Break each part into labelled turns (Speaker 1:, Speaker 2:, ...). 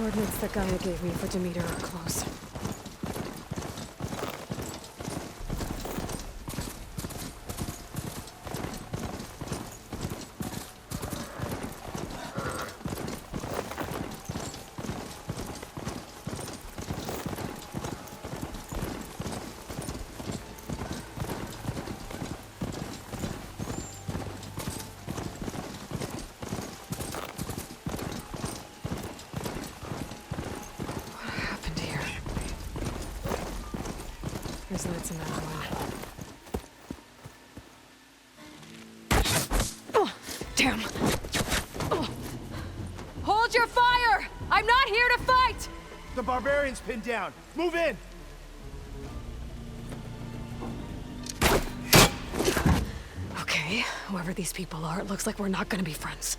Speaker 1: coordinates that Gaia gave me for Demeter are close. That's another one. Oh, damn. Oh. Hold your fire! I'm not here to fight!
Speaker 2: The barbarian's pinned down. Move in!
Speaker 1: Okay, whoever these people are, it looks like we're not gonna be friends.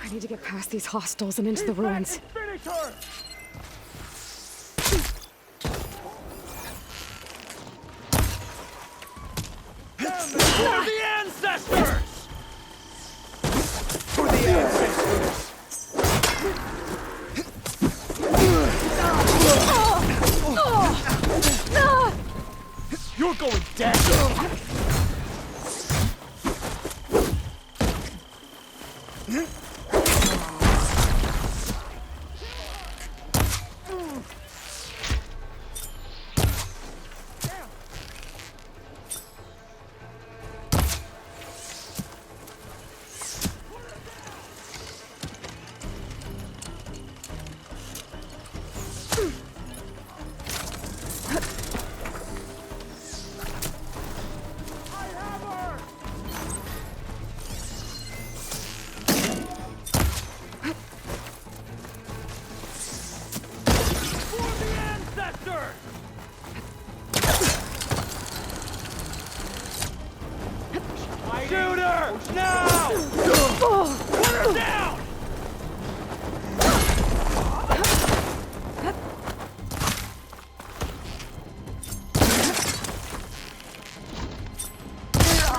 Speaker 1: I need to get past these hostiles and into the ruins.
Speaker 2: Finish her! For the ancestors! For the ancestors! You're going dead! Shoot her! Now! Put her down!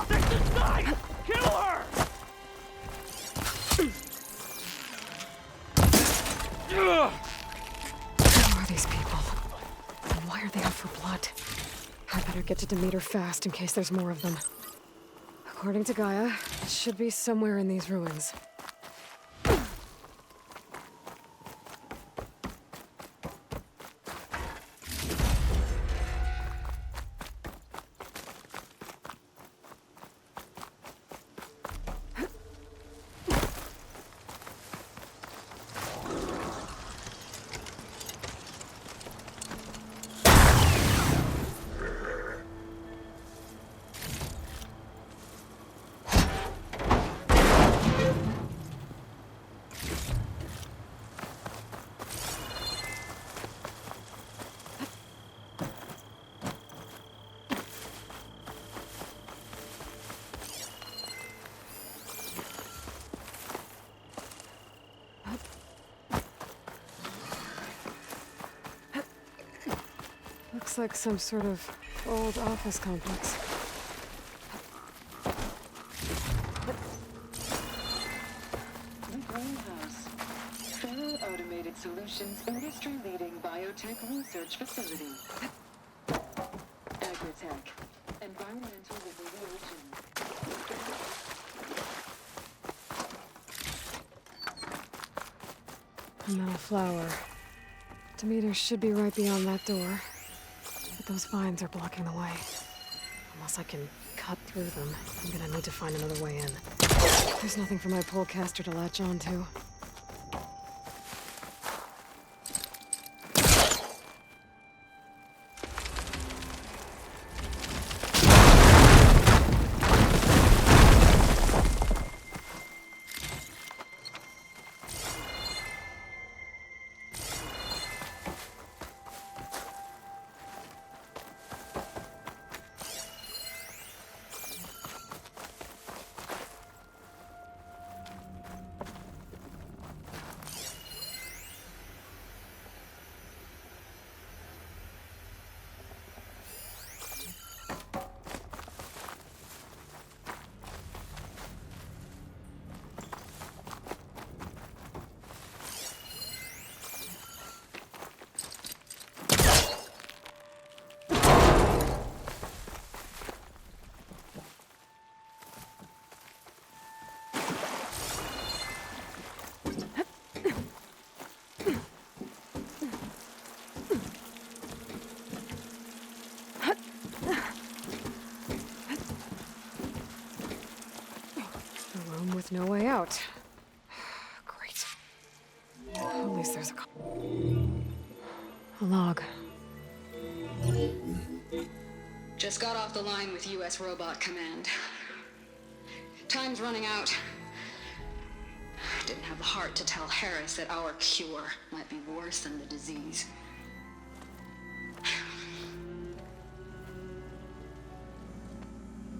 Speaker 2: Protect this guy! Kill her!
Speaker 1: Who are these people? And why are they out for blood? I better get to Demeter fast in case there's more of them. According to Gaia, it should be somewhere in these ruins. Looks like some sort of old office complex.
Speaker 3: The Greenhouse. Federal Automated Solutions industry-leading biotech research facility. Agritech. Environmental remediation.
Speaker 1: A metal flower. Demeter should be right beyond that door. But those vines are blocking the way. Unless I can cut through them, I'm gonna need to find another way in. There's nothing for my polecaster to latch on to. There's no way out. Great. At least there's a log.
Speaker 4: Just got off the line with U.S. Robot Command. Time's running out. Didn't have the heart to tell Harris that our cure might be worse than the disease.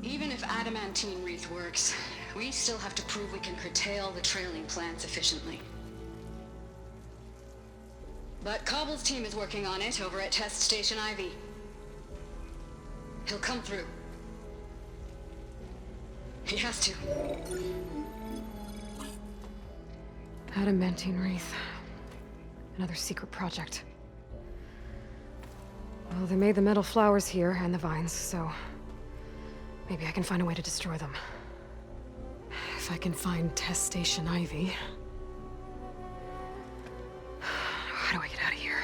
Speaker 4: Even if adamantine wreath works, we still have to prove we can curtail the trailing plants efficiently. But Cobble's team is working on it over at Test Station Ivy. He'll come through. He has to.
Speaker 1: Adamantine wreath. Another secret project. Well, they made the metal flowers here and the vines, so maybe I can find a way to destroy them. If I can find Test Station Ivy. How do I get out of here?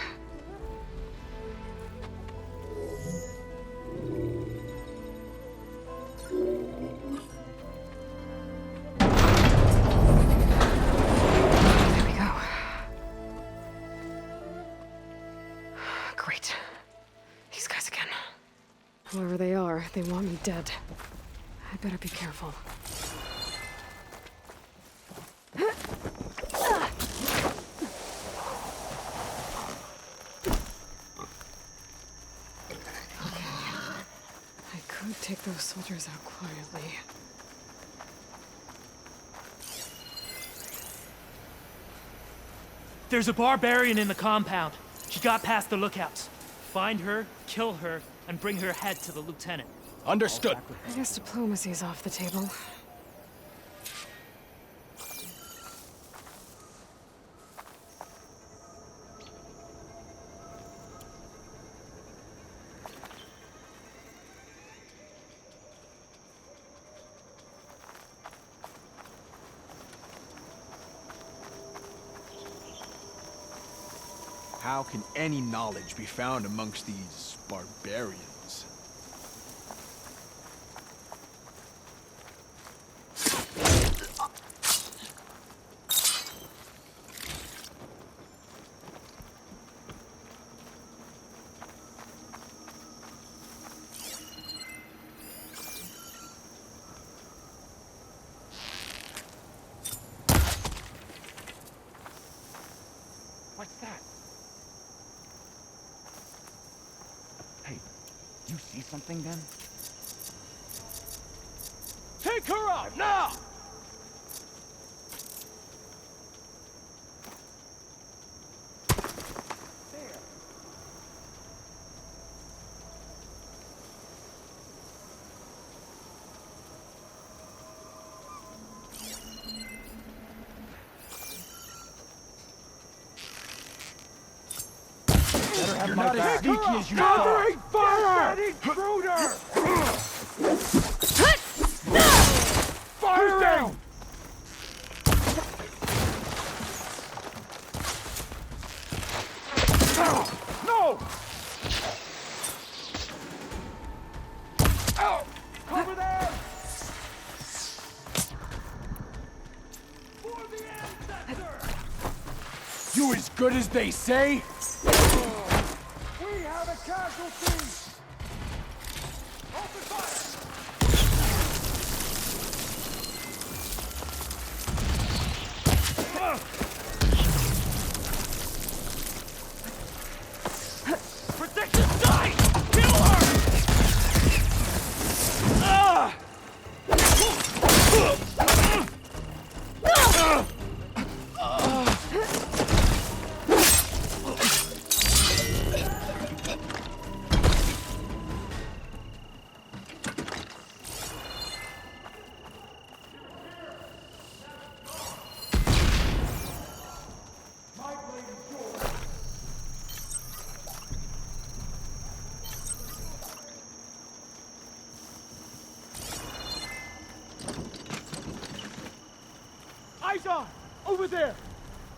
Speaker 1: There we go. Great. These guys again. Whoever they are, they want me dead. I better be careful. Take those soldiers out quietly.
Speaker 2: There's a barbarian in the compound. She got past the lookouts. Find her, kill her, and bring her head to the lieutenant.
Speaker 5: Understood.
Speaker 1: I guess diplomacy's off the table.
Speaker 5: How can any knowledge be found amongst these barbarians?
Speaker 6: What's that? Hey, you see something then?
Speaker 2: Take her out, now!
Speaker 6: There.
Speaker 5: You're not as sneaky as you
Speaker 2: Covering
Speaker 5: thought.
Speaker 2: fire! Intruder!
Speaker 5: Fire down!
Speaker 2: No! Cover them! For the ancestor!
Speaker 5: You as good as they say?
Speaker 2: We have a casualty! Open fire! Protect the site! Kill her! Eyes on! Over there!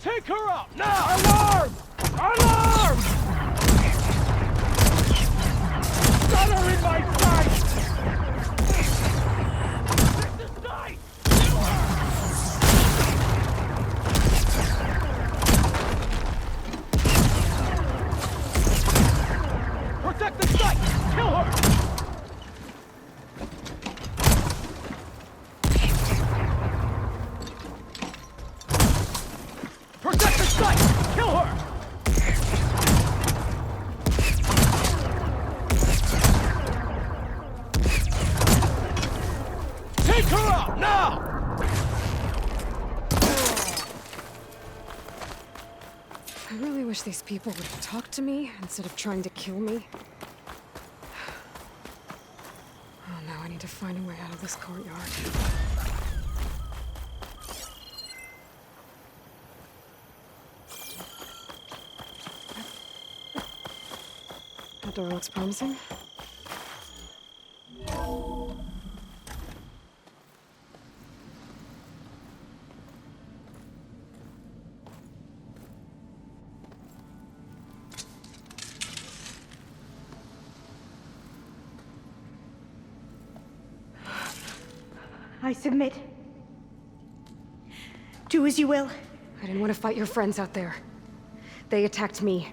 Speaker 2: Take her out! Now! Alarm! Alarm! Got her in my sight! Protect the site! Kill her! Protect the site! Kill her! Protect the site! Kill her! Take her out, now!
Speaker 1: I really wish these people would talk to me instead of trying to kill me. Oh, now I need to find a way out of this courtyard. That door looks promising.
Speaker 7: I submit. Do as you will.
Speaker 1: I didn't want to fight your friends out there. They attacked me.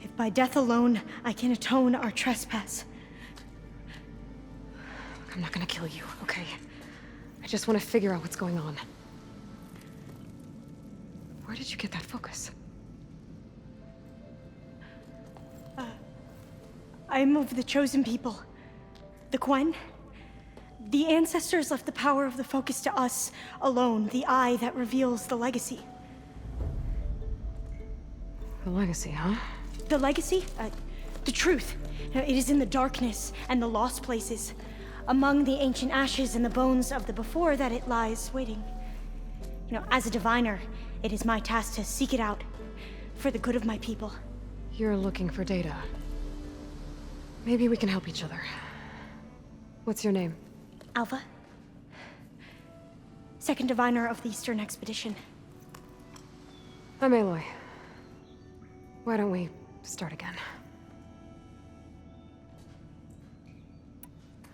Speaker 7: If by death alone I can atone our trespass.
Speaker 1: I'm not gonna kill you, okay? I just want to figure out what's going on. Where did you get that focus?
Speaker 7: I'm of the chosen people. The Quen. The ancestors left the power of the focus to us alone, the eye that reveals the legacy.
Speaker 1: The legacy, huh?
Speaker 7: The legacy? The truth. It is in the darkness and the lost places, among the ancient ashes and the bones of the before that it lies waiting. As a diviner, it is my task to seek it out for the good of my people.
Speaker 1: You're looking for data. Maybe we can help each other. What's your name?
Speaker 7: Alpha. Second diviner of the Eastern Expedition.
Speaker 1: I'm Aloy. Why don't we start again?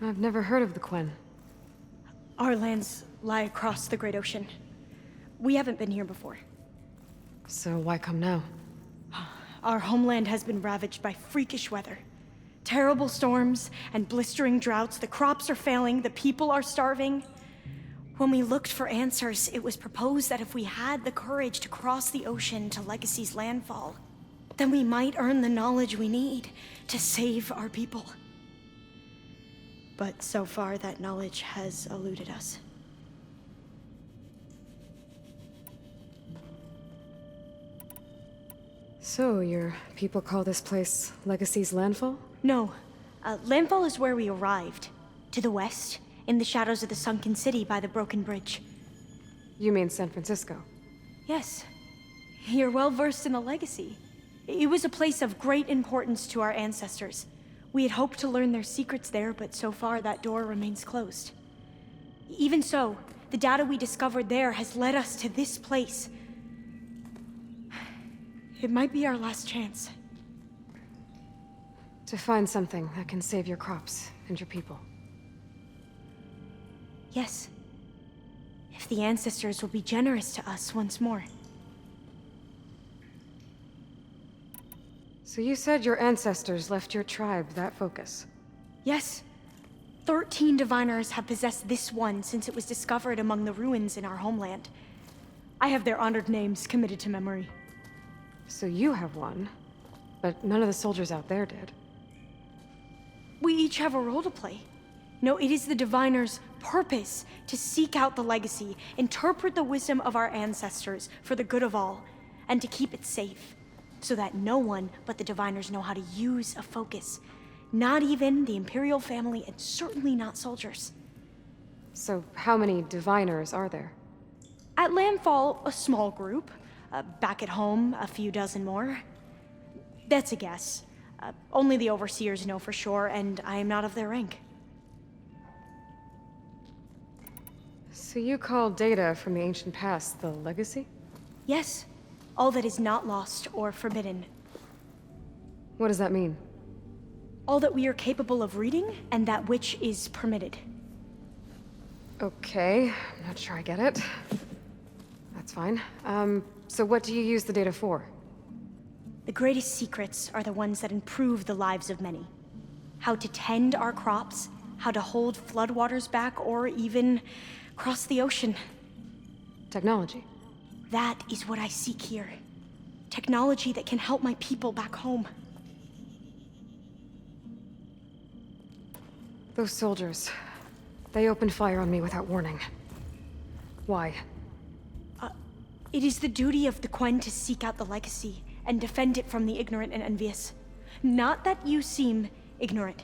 Speaker 1: I've never heard of the Quen.
Speaker 7: Our lands lie across the Great Ocean. We haven't been here before.
Speaker 1: So why come now?
Speaker 7: Our homeland has been ravaged by freakish weather. Terrible storms and blistering droughts. The crops are failing, the people are starving. When we looked for answers, it was proposed that if we had the courage to cross the ocean to Legacy's landfall, then we might earn the knowledge we need to save our people. But so far, that knowledge has eluded us.
Speaker 1: So, your people call this place Legacy's landfall?
Speaker 7: No. Landfall is where we arrived. To the west, in the shadows of the sunken city by the broken bridge.
Speaker 1: You mean San Francisco?
Speaker 7: Yes. You're well versed in the legacy. It was a place of great importance to our ancestors. We had hoped to learn their secrets there, but so far that door remains closed. Even so, the data we discovered there has led us to this place. It might be our last chance.
Speaker 1: To find something that can save your crops and your people.
Speaker 7: Yes. If the ancestors will be generous to us once more.
Speaker 1: So you said your ancestors left your tribe that focus?
Speaker 7: Yes. 13 diviners have possessed this one since it was discovered among the ruins in our homeland. I have their honored names committed to memory.
Speaker 1: So you have one, but none of the soldiers out there did.
Speaker 7: We each have a role to play. No, it is the diviner's purpose to seek out the legacy, interpret the wisdom of our ancestors for the good of all, and to keep it safe, so that no one but the diviners know how to use a focus. Not even the Imperial family, and certainly not soldiers.
Speaker 1: So how many diviners are there?
Speaker 7: At landfall, a small group. Back at home, a few dozen more. That's a guess. Only the overseers know for sure, and I am not of their rank.
Speaker 1: So you call data from the ancient past the legacy?
Speaker 7: Yes. All that is not lost or forbidden.
Speaker 1: What does that mean?
Speaker 7: All that we are capable of reading, and that which is permitted.
Speaker 1: Okay, I'm not sure I get it. That's fine. So what do you use the data for?
Speaker 7: The greatest secrets are the ones that improve the lives of many. how to tend our crops, how to hold floodwaters back, or even cross the ocean.
Speaker 1: Technology.
Speaker 7: That is what I seek here. Technology that can help my people back home.
Speaker 1: Those soldiers, they opened fire on me without warning. Why?
Speaker 7: It is the duty of the Quen to seek out the legacy and defend it from the ignorant and envious. Not that you seem ignorant.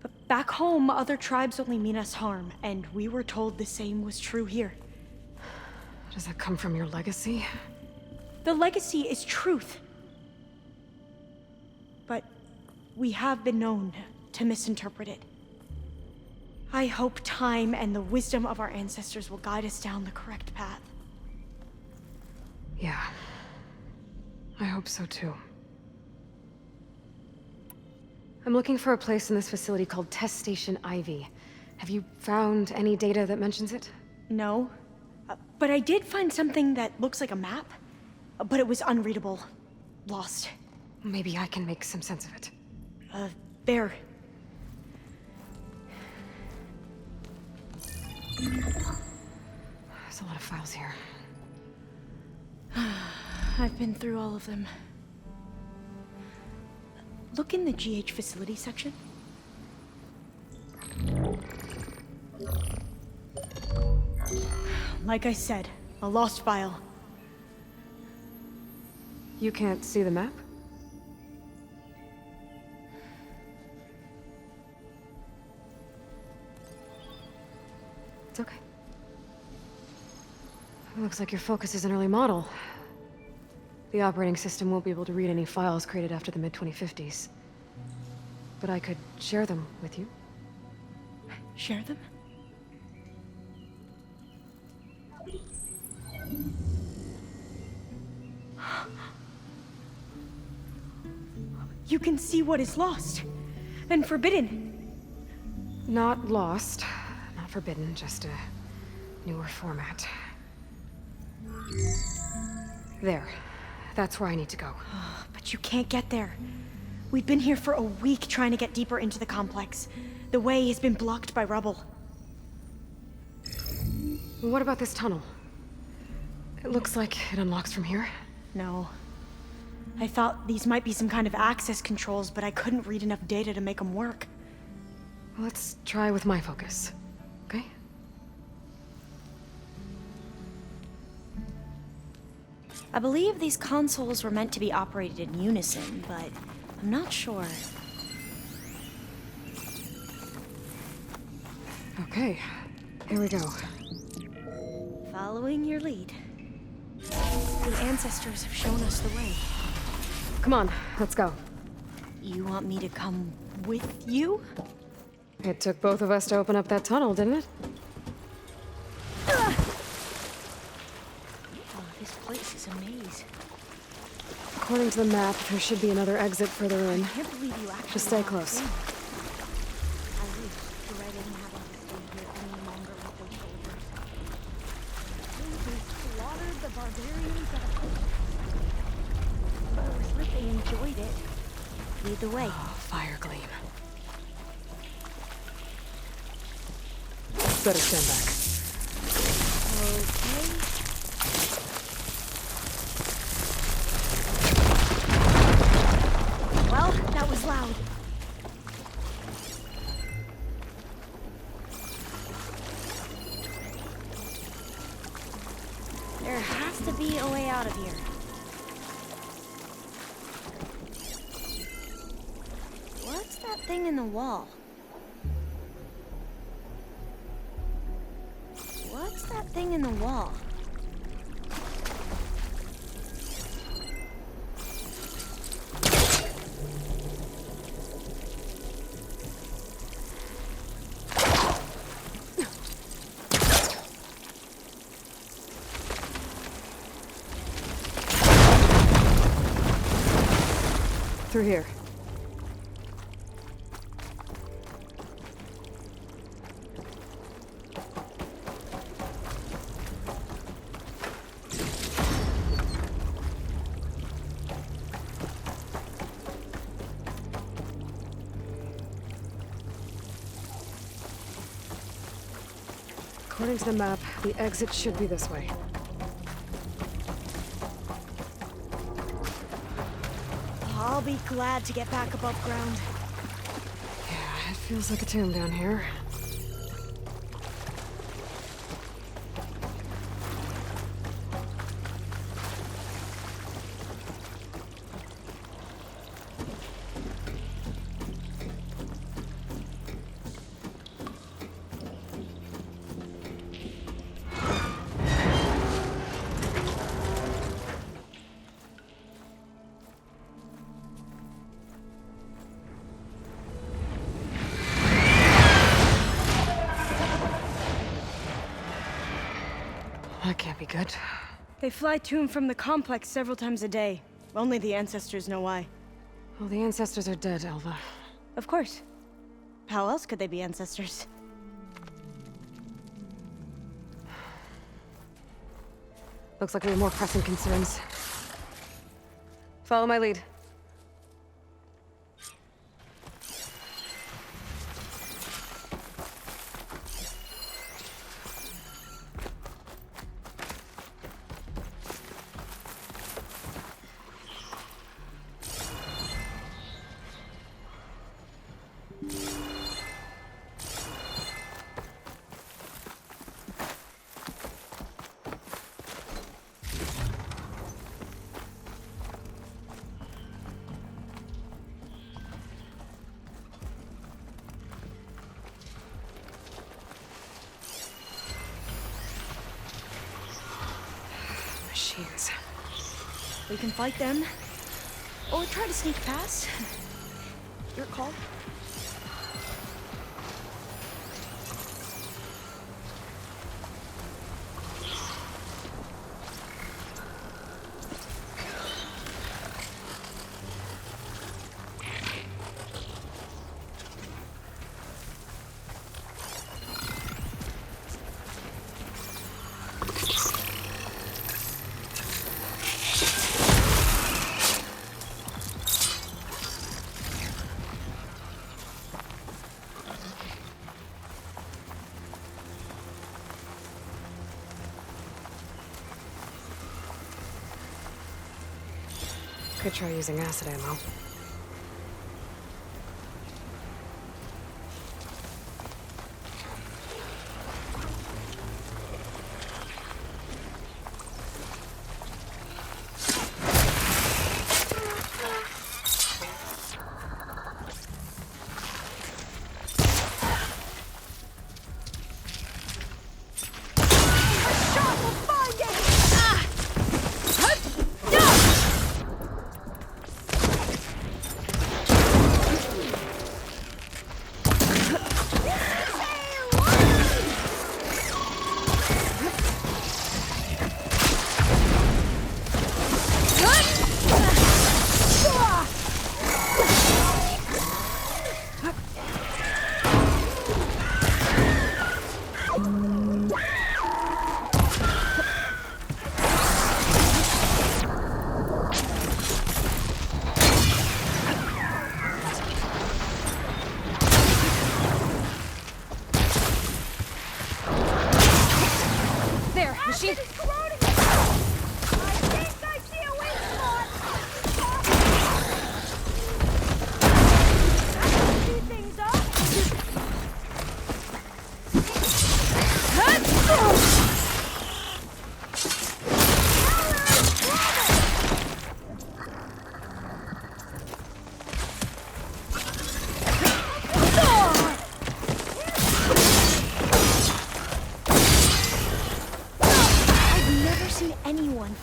Speaker 7: But back home, other tribes only mean us harm, and we were told the same was true here.
Speaker 1: Does that come from your legacy?
Speaker 7: The legacy is truth. But we have been known to misinterpret it. I hope time and the wisdom of our ancestors will guide us down the correct path.
Speaker 1: Yeah. I hope so too. I'm looking for a place in this facility called Test Station Ivy. Have you found any data that mentions it?
Speaker 7: No. But I did find something that looks like a map. But it was unreadable. Lost.
Speaker 1: Maybe I can make some sense of it.
Speaker 7: There.
Speaker 1: There's a lot of files here.
Speaker 7: I've been through all of them. Look in the GH facility section. Like I said, a lost file.
Speaker 1: You can't see the map? It's okay. It looks like your focus is an early model. The operating system won't be able to read any files created after the mid-2050s. But I could share them with you.
Speaker 7: Share them? You can see what is lost and forbidden.
Speaker 1: Not lost, not forbidden, just a newer format. There. That's where I need to go.
Speaker 7: But you can't get there. We've been here for a week trying to get deeper into the complex. The way has been blocked by rubble.
Speaker 1: What about this tunnel? It looks like it unlocks from here.
Speaker 7: No. I thought these might be some kind of access controls, but I couldn't read enough data to make them work.
Speaker 1: Let's try with my focus, okay?
Speaker 7: I believe these consoles were meant to be operated in unison, but I'm not sure.
Speaker 1: Okay, here we go.
Speaker 7: Following your lead. The ancestors have shown us the way.
Speaker 1: Come on, let's go.
Speaker 7: You want me to come with you?
Speaker 1: It took both of us to open up that tunnel, didn't it?
Speaker 7: Oh, this place is a maze.
Speaker 1: According to the map, there should be another exit further in.
Speaker 7: I can't believe you actually
Speaker 1: Just stay
Speaker 7: walked
Speaker 1: close.
Speaker 7: in. I wish dreading having to stay here any longer with those soldiers. They slaughtered the barbarians at a pace. But it was like they enjoyed it. Lead the way.
Speaker 1: Oh, fire gleam. Better stand back.
Speaker 7: Okay. Well, that was loud. There has to be a way out of here. What's that thing in the wall? What's that thing in the wall?
Speaker 1: Through here. According to the map, the exit should be this way.
Speaker 7: I'll be glad to get back above ground.
Speaker 1: Yeah, it feels like a tomb down here. That can't be good.
Speaker 7: They fly to and from the complex several times a day. Only the ancestors know why.
Speaker 1: Well, the ancestors are dead, Elva.
Speaker 7: Of course. How else could they be ancestors?
Speaker 1: Looks like we have more pressing concerns. Follow my lead. Machines.
Speaker 7: We can fight them, or try to sneak past. Your call. Could try using acid ammo.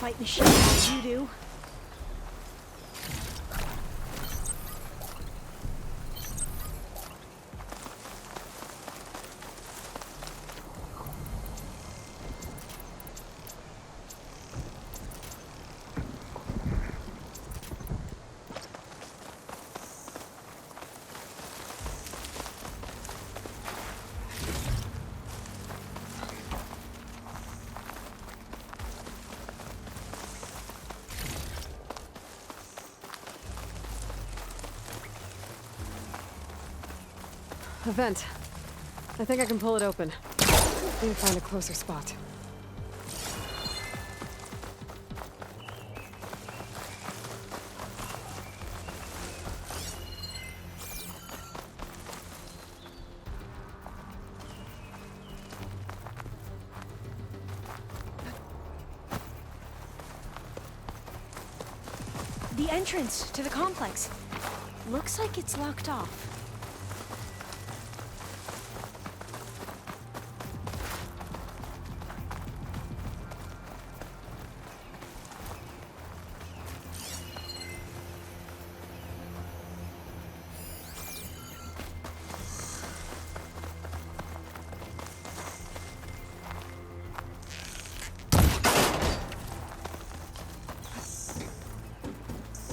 Speaker 7: Fight the shit out you do.
Speaker 1: A vent. I think I can pull it open. Need to find a closer spot.
Speaker 7: The entrance to the complex. Looks like it's locked off.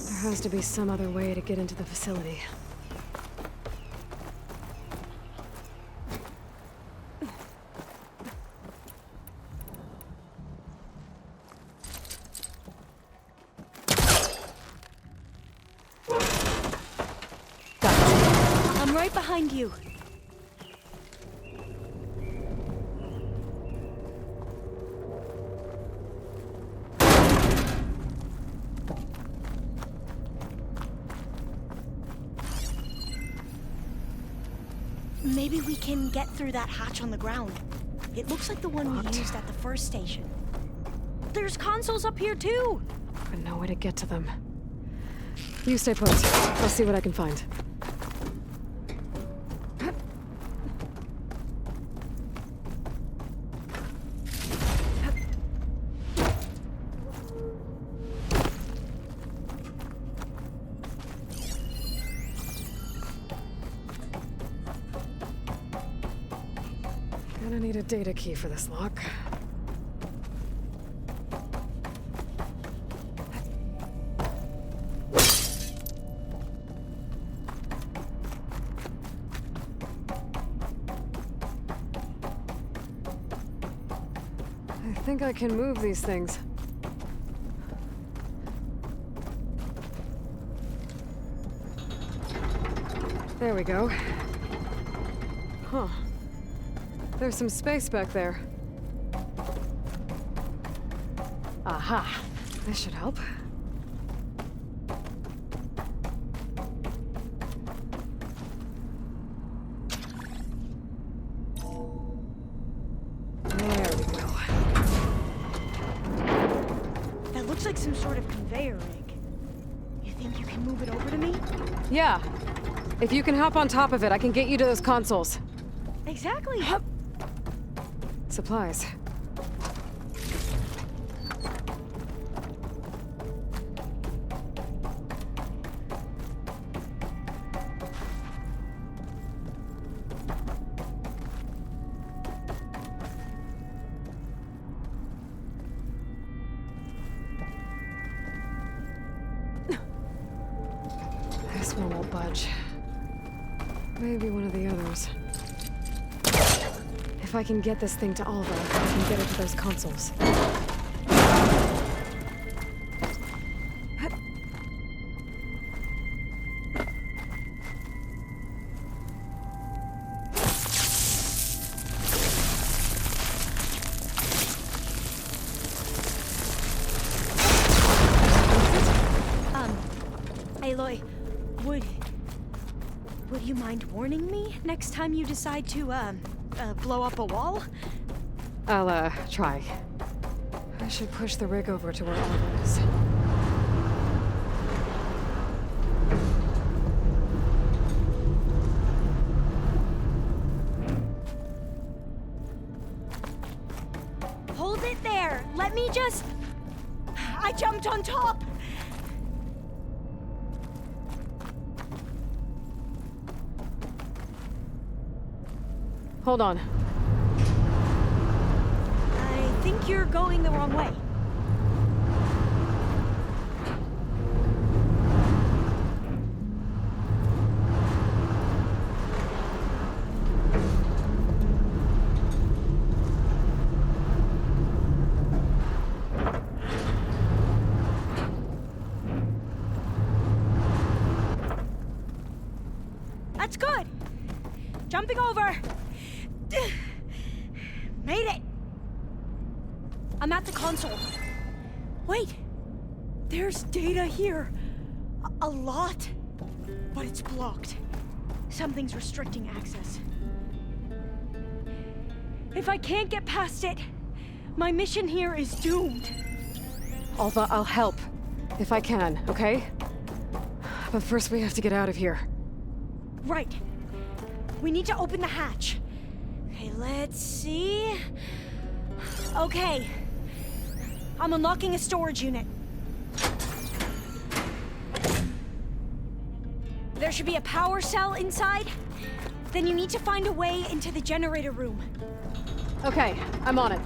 Speaker 1: There has to be some other way to get into the facility.
Speaker 7: I'm right behind you. Maybe we can get through that hatch on the ground. It looks like the one we used at the first station. There's consoles up here too!
Speaker 1: But no way to get to them. You stay put. I'll see what I can find. Gonna need a data key for this lock. I think I can move these things. There we go. Huh. There's some space back there. Aha! This should help. There we go.
Speaker 7: That looks like some sort of conveyor rig. You think you can move it over to me?
Speaker 1: Yeah. If you can hop on top of it, I can get you to those consoles.
Speaker 7: Exactly.
Speaker 1: Supplies. This one won't budge. Maybe one of the others. If I can get this thing to Alva, I can get it to those consoles.
Speaker 7: Aloy, would you mind warning me next time you decide to, blow up a wall?
Speaker 1: I'll, try. I should push the rig over to where Alva is.
Speaker 7: Hold it there! Let me just... I jumped on top!
Speaker 1: Hold on.
Speaker 7: I think you're going the wrong way. That's good! Jumping over! Made it! I'm at the console. Wait! There's data here. A lot. But it's blocked. Something's restricting access. If I can't get past it, my mission here is doomed.
Speaker 1: Alva, I'll help. If I can, okay? But first we have to get out of here.
Speaker 7: Right. We need to open the hatch. Okay, let's see. Okay. I'm unlocking a storage unit. There should be a power cell inside. Then you need to find a way into the generator room.
Speaker 1: Okay, I'm on it.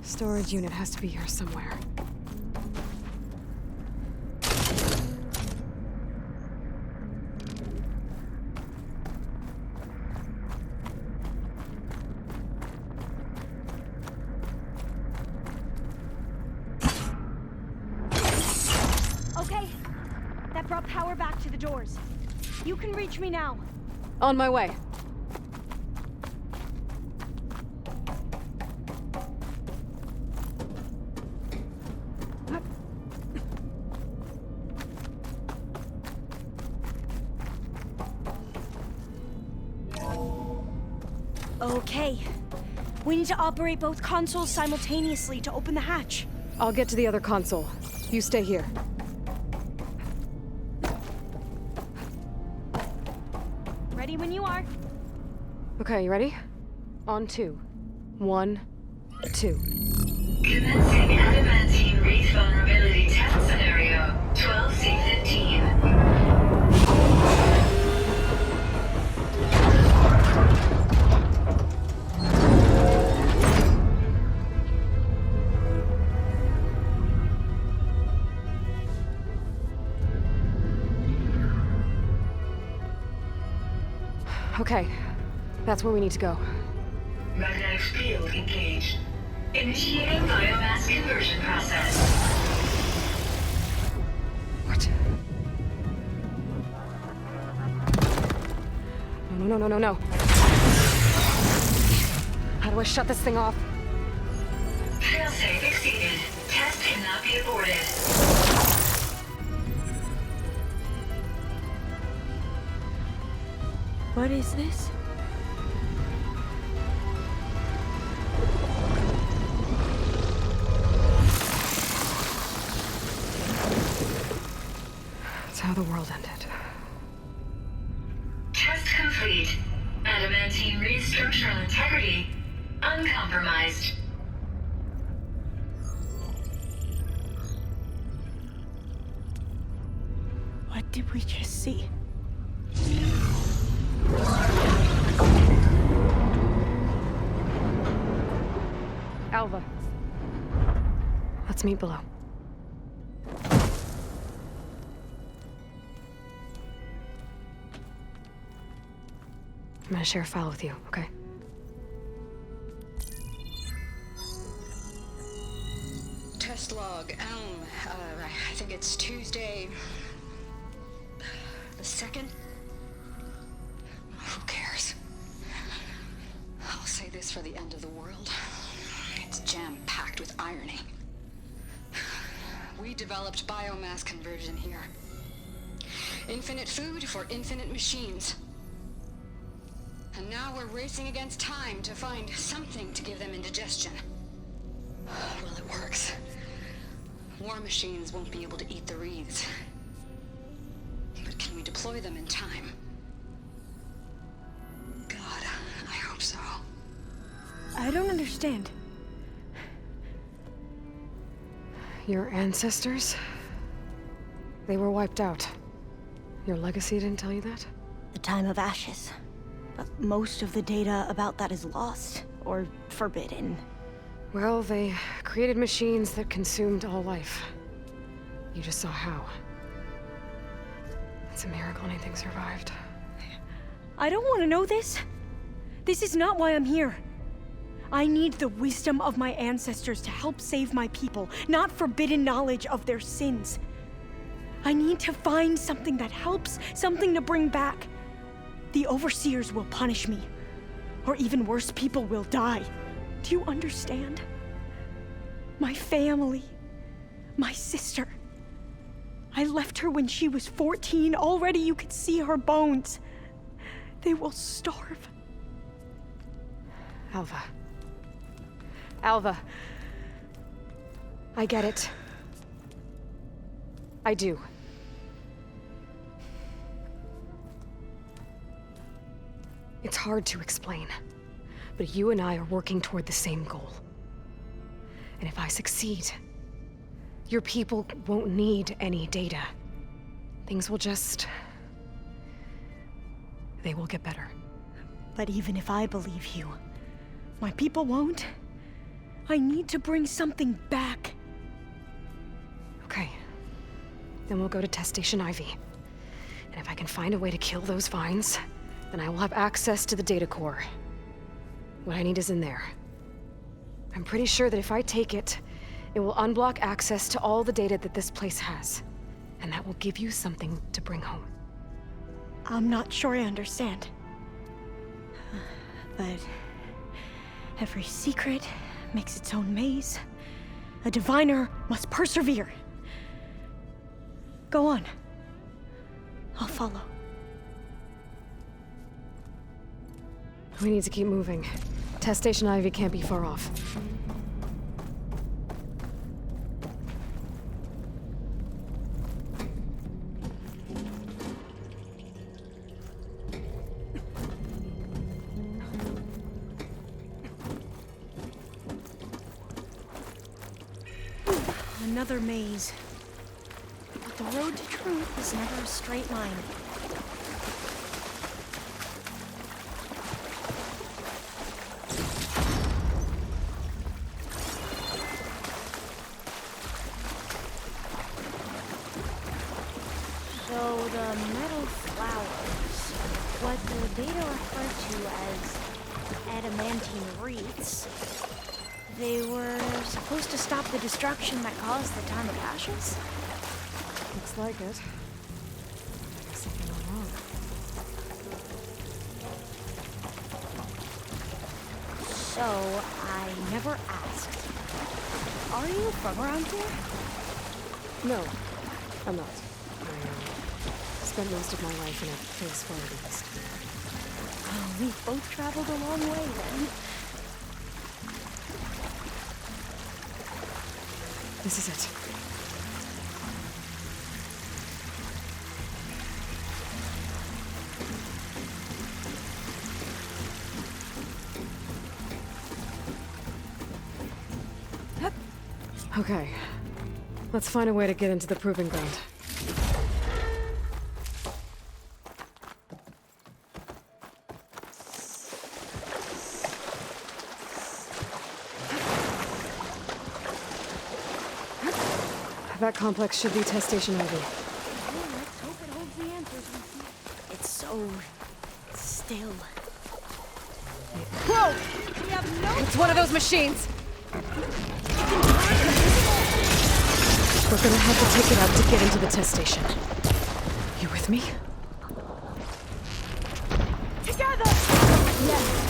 Speaker 1: Storage unit has to be here somewhere.
Speaker 7: Okay, that brought power back to the doors. You can reach me now.
Speaker 1: On my way.
Speaker 7: Okay. We need to operate both consoles simultaneously to open the hatch.
Speaker 1: I'll get to the other console. You stay here.
Speaker 7: Ready when you are.
Speaker 1: Okay, you ready? On 2. 1, 2.
Speaker 8: Commencing adamantine wraith vulnerability test scenario 12C15.
Speaker 1: Okay, that's where we need to go.
Speaker 8: Magnetic field engaged. Initiating biomass conversion process.
Speaker 1: What? No. How do I shut this thing off?
Speaker 8: Failsafe exceeded. Test cannot be aborted.
Speaker 7: What is this?
Speaker 1: That's how the world ended.
Speaker 8: Test complete. Adamantine wraith structural integrity uncompromised.
Speaker 7: What did we just see?
Speaker 1: Alva. Let's meet below. I'm gonna share a file with you, okay?
Speaker 4: Test log, I think it's Tuesday the 2nd? Who cares? I'll say this for the end of the world. It's jam-packed with irony. We developed biomass conversion here. Infinite food for infinite machines. And now we're racing against time to find something to give them indigestion. Well, it works. War machines won't be able to eat the wreaths. But can we deploy them in time? God, I hope so.
Speaker 7: I don't understand.
Speaker 1: Your ancestors? They were wiped out. Your legacy didn't tell you that?
Speaker 7: The time of ashes. But most of the data about that is lost, or forbidden.
Speaker 1: Well, they created machines that consumed all life. You just saw how. It's a miracle anything survived.
Speaker 7: I don't want to know this. This is not why I'm here. I need the wisdom of my ancestors to help save my people, not forbidden knowledge of their sins. I need to find something that helps, something to bring back. The overseers will punish me. Or even worse, people will die. Do you understand? My family. My sister. I left her when she was 14. Already you could see her bones. They will starve.
Speaker 1: Alva. Alva. I get it. I do. It's hard to explain, but you and I are working toward the same goal. And if I succeed, your people won't need any data. Things will just... they will get better.
Speaker 7: But even if I believe you, my people won't. I need to bring something back.
Speaker 1: Okay. Then we'll go to Test Station Ivy. And if I can find a way to kill those vines, then I will have access to the data core. What I need is in there. I'm pretty sure that if I take it, it will unblock access to all the data that this place has. And that will give you something to bring home.
Speaker 7: I'm not sure I understand. But every secret makes its own maze. A diviner must persevere. Go on. I'll follow.
Speaker 1: We need to keep moving. Test Station Ivy can't be far off.
Speaker 7: Another maze. But the road to truth is never a straight line. So the metal flowers, what the data refer to as adamantine wreaths, they were supposed to stop the destruction that caused the Time of Ashes?
Speaker 1: Looks like it. Something went wrong.
Speaker 7: So, I never asked. Are you from around here?
Speaker 1: No, I'm not. I spent most of my life in a place far east.
Speaker 7: Oh, we've both traveled a long way then.
Speaker 1: This is it. Okay. Let's find a way to get into the proving ground. That complex should be Test Station Ivy.
Speaker 7: Let's hope it holds the answers we see. It's so... still.
Speaker 1: Whoa!
Speaker 7: We have no...
Speaker 1: It's one of those machines! We're gonna have to take it out to get into the test station. You with me?
Speaker 7: Together! Yes.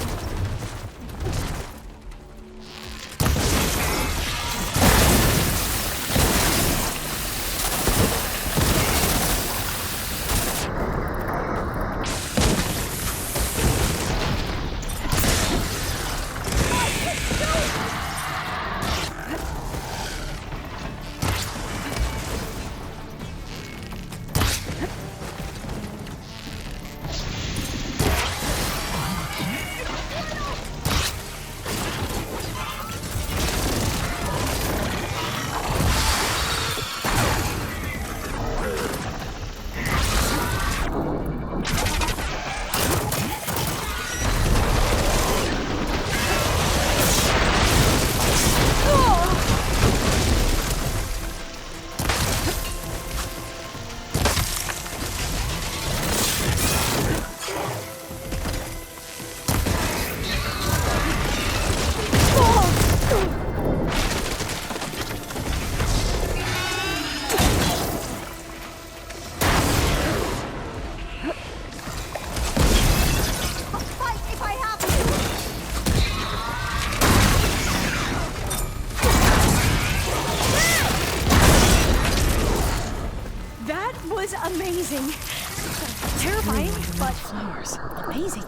Speaker 7: Amazing.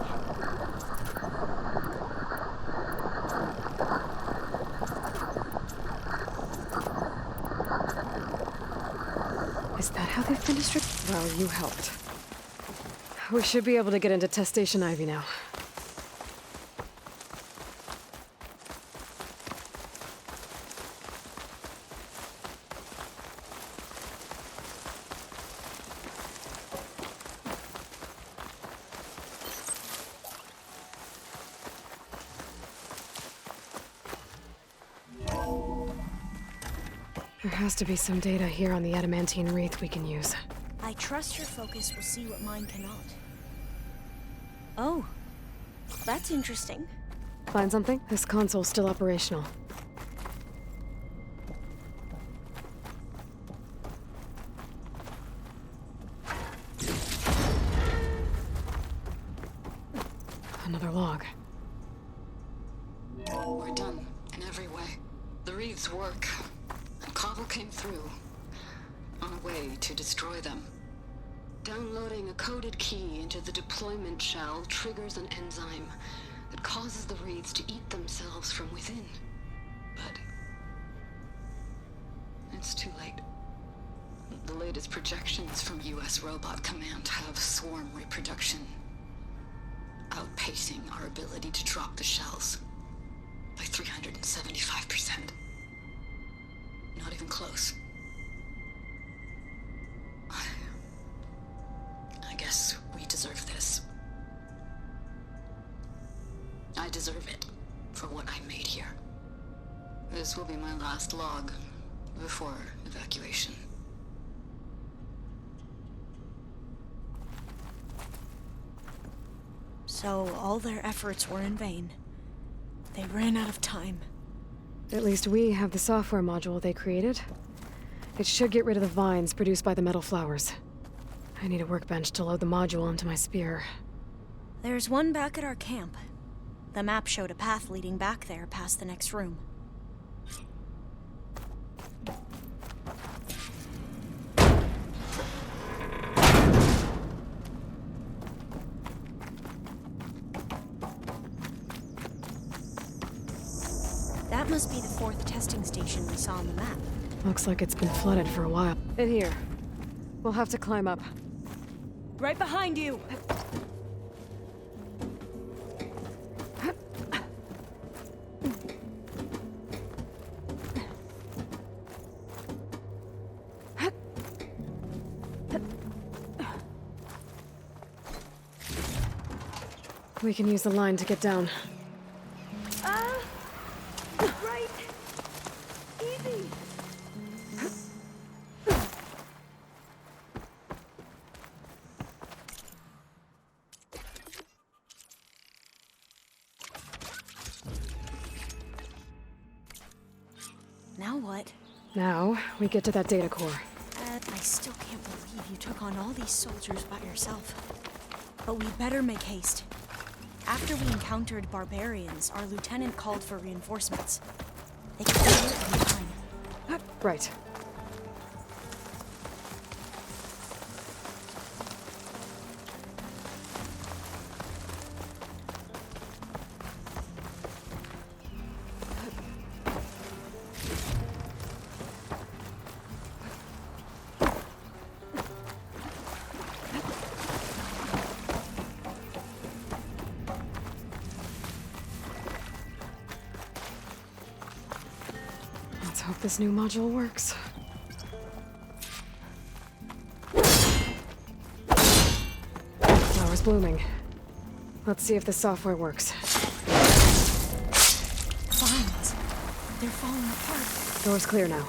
Speaker 1: Is that how they finished it? Well, you helped. We should be able to get into Test Station Ivy now. There has to be some data here on the adamantine wreath we can use.
Speaker 7: I trust your focus will see what mine cannot. Oh, that's interesting.
Speaker 1: Find something? This console's still operational. Another log.
Speaker 4: We're done in every way. The wreaths work. And Cobble came through. On a way to destroy them. Downloading a coded key into the deployment shell triggers an enzyme that causes the wreaths to eat themselves from within. But it's too late. The latest projections from US Robot Command have swarm reproduction, outpacing our ability to drop the shells by 375%. Not even close. I guess we deserve this. I deserve it for what I made here. This will be my last log before evacuation.
Speaker 7: So all their efforts were in vain. They ran out of time.
Speaker 1: At least we have the software module they created. It should get rid of the vines produced by the metal flowers. I need a workbench to load the module onto my spear.
Speaker 7: There's one back at our camp. The map showed a path leading back there past the next room. That must be the 4th testing station we saw on the map.
Speaker 1: Looks like it's been flooded for a while. In here. We'll have to climb up.
Speaker 7: Right behind you!
Speaker 1: We can use the line to get down.
Speaker 7: Right! Easy! Now what?
Speaker 1: Now, we get to that data core.
Speaker 7: I still can't believe you took on all these soldiers by yourself. But we better make haste. After we encountered barbarians, our lieutenant called for reinforcements. They could be here any time.
Speaker 1: Right. Let's hope this new module works. Flowers blooming. Let's see if the software works.
Speaker 7: Vines. They're falling apart.
Speaker 1: Door's clear now.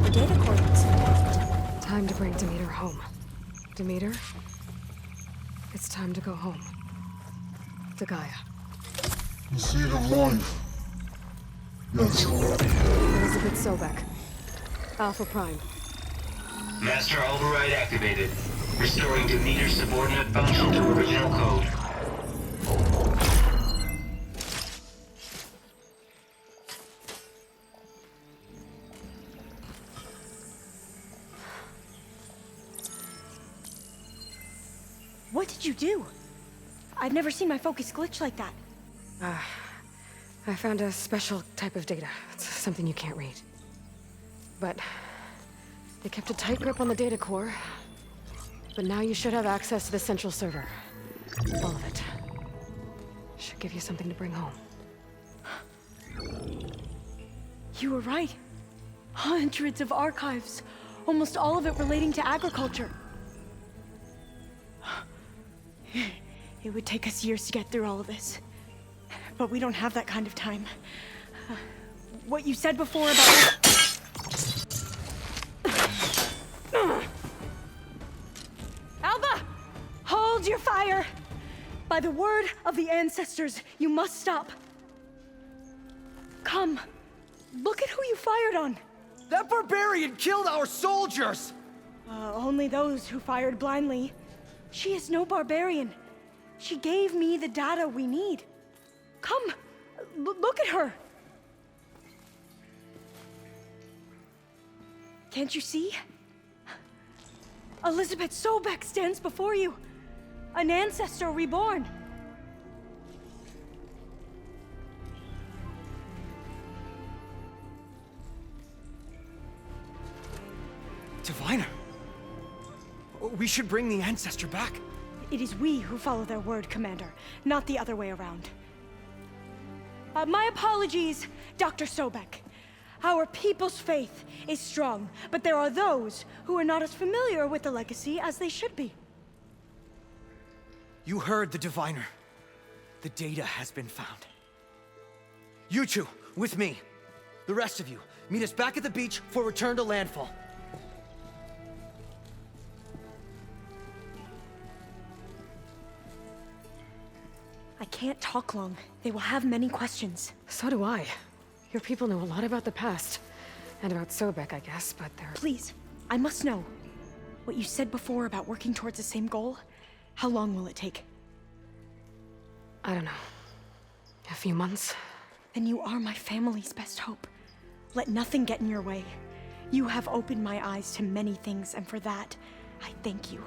Speaker 7: The data core looks intact.
Speaker 1: Time to bring Demeter home. Demeter? It's time to go home. To Gaia.
Speaker 9: The seed of life. Yes.
Speaker 1: Elizabeth Sobek. Alpha Prime.
Speaker 10: Master override activated. Restoring Demeter's subordinate function to original code.
Speaker 7: What did you do? I've never seen my focus glitch like that.
Speaker 1: I found a special type of data. It's something you can't read. But they kept a tight grip on the data core. But now you should have access to the central server. All of it. Should give you something to bring home.
Speaker 7: You were right. Hundreds of archives. Almost all of it relating to agriculture. It would take us years to get through all of this. But we don't have that kind of time. What you said before about... Alva! Hold your fire! By the word of the ancestors, you must stop. Come. Look at who you fired on.
Speaker 11: That barbarian killed our soldiers!
Speaker 7: Only those who fired blindly. She is no barbarian. She gave me the data we need. Come, look at her. Can't you see? Elizabeth Sobek stands before you. An ancestor reborn.
Speaker 11: Diviner. We should bring the ancestor back.
Speaker 7: It is we who follow their word, Commander, not the other way around. My apologies, Dr. Sobek. Our people's faith is strong, but there are those who are not as familiar with the legacy as they should be.
Speaker 11: You heard the diviner. The data has been found. You two, with me. The rest of you, meet us back at the beach for return to landfall.
Speaker 7: I can't talk long. They will have many questions.
Speaker 1: So do I. Your people know a lot about the past. And about Sobek, I guess, but they're...
Speaker 7: Please, I must know. What you said before about working towards the same goal, how long will it take?
Speaker 1: I don't know. A few months?
Speaker 7: Then you are my family's best hope. Let nothing get in your way. You have opened my eyes to many things, and for that, I thank you.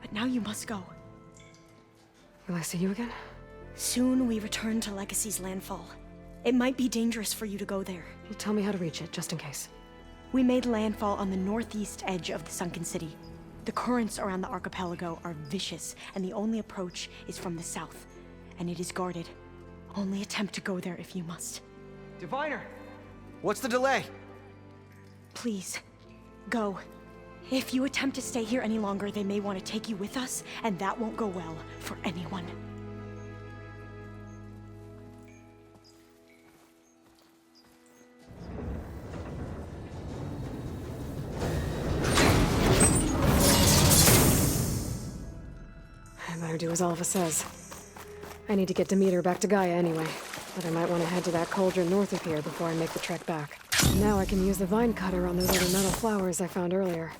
Speaker 7: But now you must go.
Speaker 1: Will I see you again?
Speaker 7: Soon we return to Legacy's landfall. It might be dangerous for you to go there.
Speaker 1: Well, tell me how to reach it, just in case.
Speaker 7: We made landfall on the northeast edge of the sunken city. The currents around the archipelago are vicious, and the only approach is from the south. And it is guarded. Only attempt to go there if you must.
Speaker 11: Diviner! What's the delay?
Speaker 7: Please, go. If you attempt to stay here any longer, they may want to take you with us, and that won't go well for anyone.
Speaker 1: I better do as Alva says. I need to get Demeter back to Gaia anyway, but I might want to head to that cauldron north of here before I make the trek back. Now I can use the vine cutter on those other metal flowers I found earlier.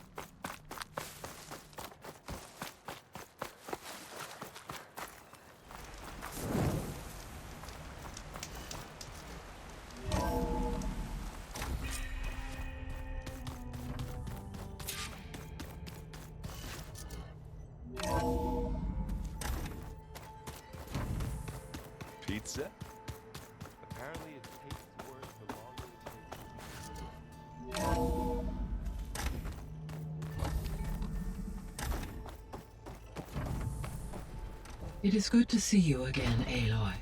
Speaker 12: Pizza? Apparently it tastes worse the longer it
Speaker 13: It is good to see you again, Aloy.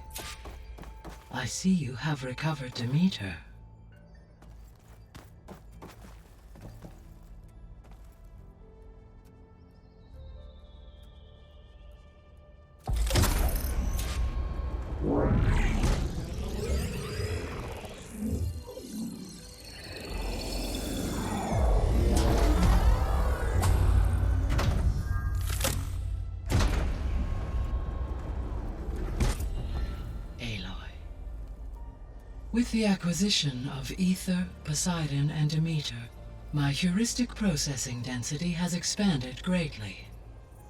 Speaker 13: I see you have recovered Demeter. With the acquisition of Ether, Poseidon, and Demeter, my heuristic processing density has expanded greatly.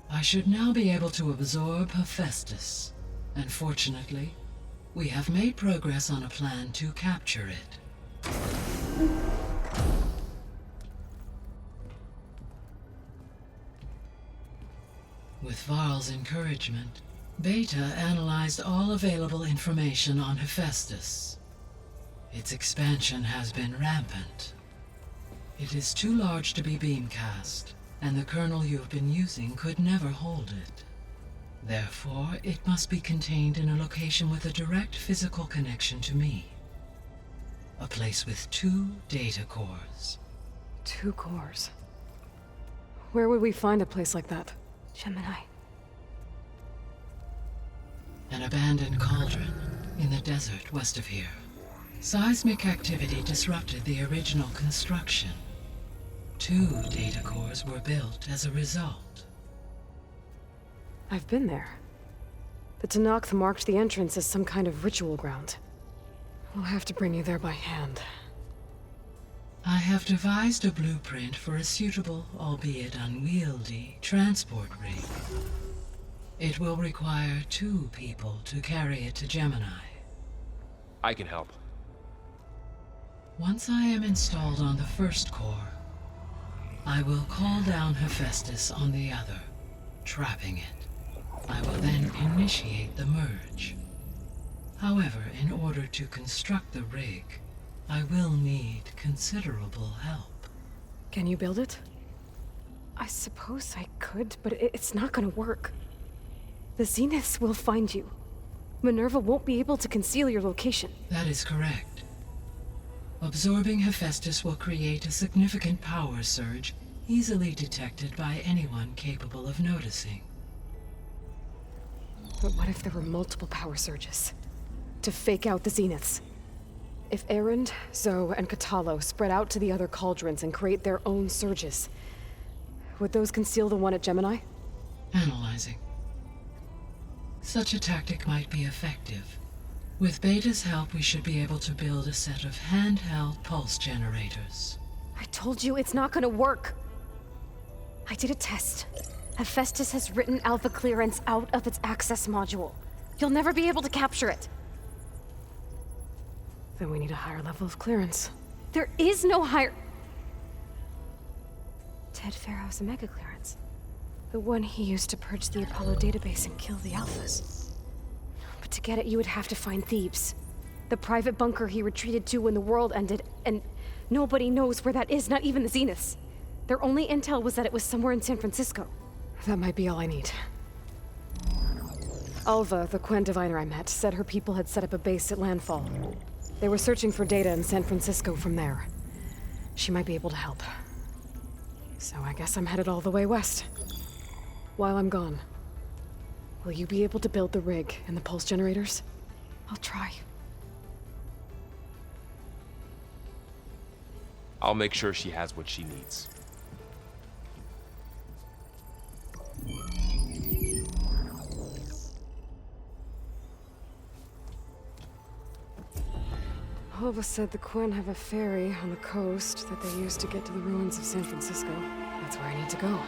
Speaker 13: I should now be able to absorb Hephaestus, and fortunately, we have made progress on a plan to capture it. With Varl's encouragement, Beta analyzed all available information on Hephaestus. Its expansion has been rampant. It is too large to be beamcast, and the kernel you have been using could never hold it. Therefore, it must be contained in a location with a direct physical connection to me. A place with 2 data cores.
Speaker 1: 2 cores? Where would we find a place like that?
Speaker 7: Gemini.
Speaker 13: An abandoned cauldron in the desert west of here. Seismic activity disrupted the original construction. 2 data cores were built as a result.
Speaker 1: I've been there. The Tenakth marked the entrance as some kind of ritual ground. We'll have to bring you there by hand.
Speaker 13: I have devised a blueprint for a suitable, albeit unwieldy, transport rig. It will require 2 people to carry it to Gemini.
Speaker 12: I can help.
Speaker 13: Once I am installed on the first core, I will call down Hephaestus on the other, trapping it. I will then initiate the merge. However, in order to construct the rig, I will need considerable help.
Speaker 1: Can you build it? I suppose I could, but it's not gonna work. The Zeniths will find you. Minerva won't be able to conceal your location.
Speaker 13: That is correct. Absorbing Hephaestus will create a significant power surge, easily detected by anyone capable of noticing.
Speaker 1: But what if there were multiple power surges? To fake out the Zeniths? If Erend, Zoe, and Katalo spread out to the other cauldrons and create their own surges, would those conceal the one at Gemini?
Speaker 13: Analyzing. Such a tactic might be effective. With Beta's help, we should be able to build a set of handheld pulse generators.
Speaker 1: I told you it's not gonna work. I did a test. Hephaestus has written alpha clearance out of its access module. You'll never be able to capture it. Then we need a higher level of clearance. There is no higher... Ted Farrow's a mega clearance. The one he used to purge the Apollo database and kill the alphas. But to get it, you would have to find Thebes. The private bunker he retreated to when the world ended, and nobody knows where that is, not even the Zeniths. Their only intel was that it was somewhere in San Francisco. That might be all I need. Alva, the Quen diviner I met, said her people had set up a base at landfall. They were searching for data in San Francisco from there. She might be able to help. So I guess I'm headed all the way west. While I'm gone, will you be able to build the rig and the pulse generators? I'll try.
Speaker 12: I'll make sure she has what she needs.
Speaker 1: Alva said the Quen have a ferry on the coast that they use to get to the ruins of San Francisco. That's where I need to go.